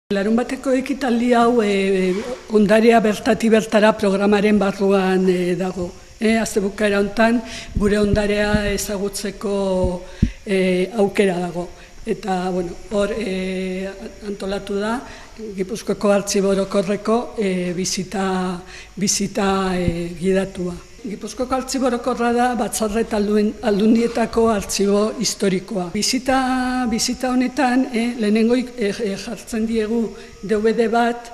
Larunbateko ekitaldi hau ondarea bertatik bertara programaren barruan dago. Astebukaera honetan gure ondarea ezagutzeko aukera dago. Eta hor antolatu da Gipuzkoako Artxibo Orokorreko bisita gidatua. Gipuzkoako Artxibo Orokorra da Batzarre eta Aldundietako artxibo historikoa. Bisita honetan lehenengo jartzen diegu DVD bat,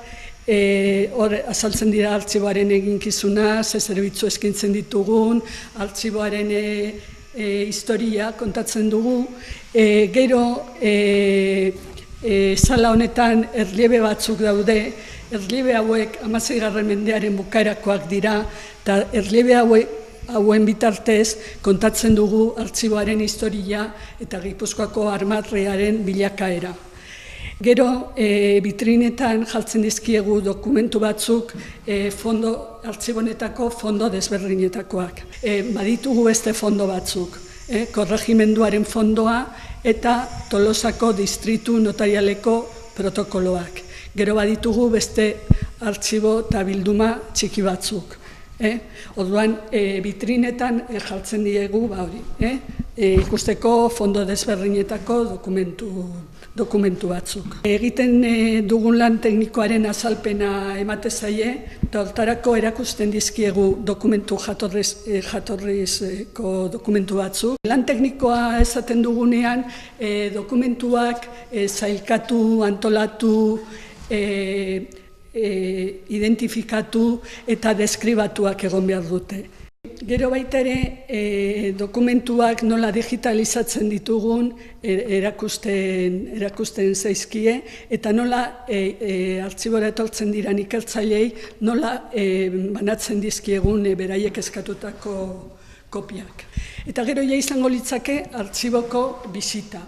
hor azaltzen dira artxiboaren eginkizuna, ze zerbitzu eskaintzen ditugun, artxiboaren historia kontatzen dugu. Gero sala honetan erliebe batzuk daude, erliebe hauek 16. mendearen bukaerakoak dira, eta erliebe hauen bitartez kontatzen dugu artxiboaren historia eta Gipuzkoako armarriaren bilakaera. Gero, bitrinetan jartzen dizkiegu dokumentu batzuk artxibonetako fondo desberdinetakoak. Baditugu beste fondo batzuk, korregimenduaren fondoa eta Tolosako distritu notarialeko protokoloak. Gero baditugu beste artxibo eta bilduma txiki batzuk. Orduan, bitrinetan jartzen diegu ikusteko fondo desberdinetako dokumentu batzuk. Egiten dugun lan teknikoaren azalpena emate zaie, eta hortarako erakusten dizkiegu jatorrizko dokumentu batzuk. Lan teknikoa esaten dugunean, dokumentuak sailkatu, antolatu, identifikatu eta deskribatuak egon behar dute. Gero baita ere, dokumentuak nola digitalizatzen ditugun erakusten zaizkie, eta nola artxibora etortzen diran ikertzailei nola banatzen dizkiegun beraiek eskatutako kopiak. Eta gero ja izango litzake artxiboko bisita.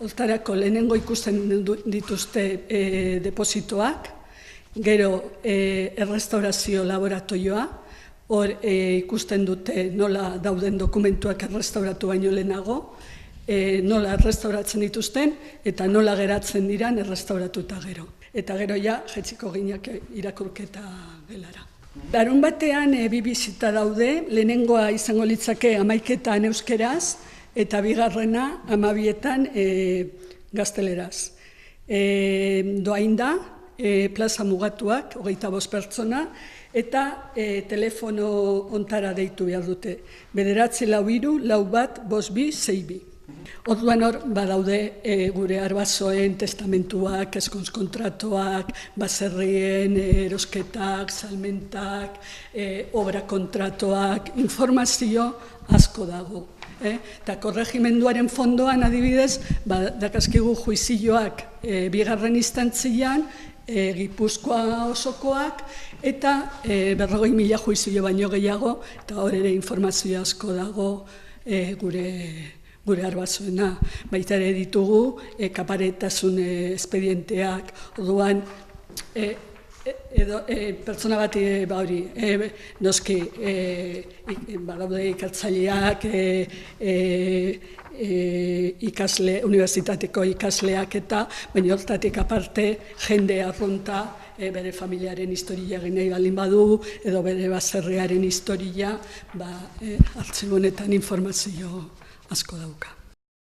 Hortarako lehenengo ikusten dituzte depositoak, gero errestaurazio laboratorioa, hor ikusten dute nola dauden dokumentuak errestauratu baino lehenago, nola errestauratzen dituzten eta nola geratzen diran errestauratuta gero. Eta gero ja jetziko ginak irakurketa gelara. Larunbatean bi bisita daude, lehenengoa izango litzake 11etan euskeraz, eta bigarrena 12etan gazteleraz. Doain da, plaza mugatuak, 25 pertsona, eta telefono ontara deitu behar dute. 943-41-52-62. Orduan hor, badaude gure arbasoen testamentuak, ezkontz-kontratuak, baserrien erosketak, salmentak, obra kontratuak, informazio asko dago. Eta korregimenduaren fondoan adibidez, dakaskigu juizioak bigarren instantzian, Gipuzkoa osokoak, eta 40.000 juizio baino gehiago, eta hor ere informazio asko dago gure arbasoena. Baita ere ditugu kaparetasun espedienteak, orduan pertsona bat noski badaude ikertzaileak, unibertsitateko ikasleak eta, baina hortatik aparte jende arrunta bere familiaren historia nahi baldin badu, edo bere baserriaren historia, artxibo honetan informazio asko dauka.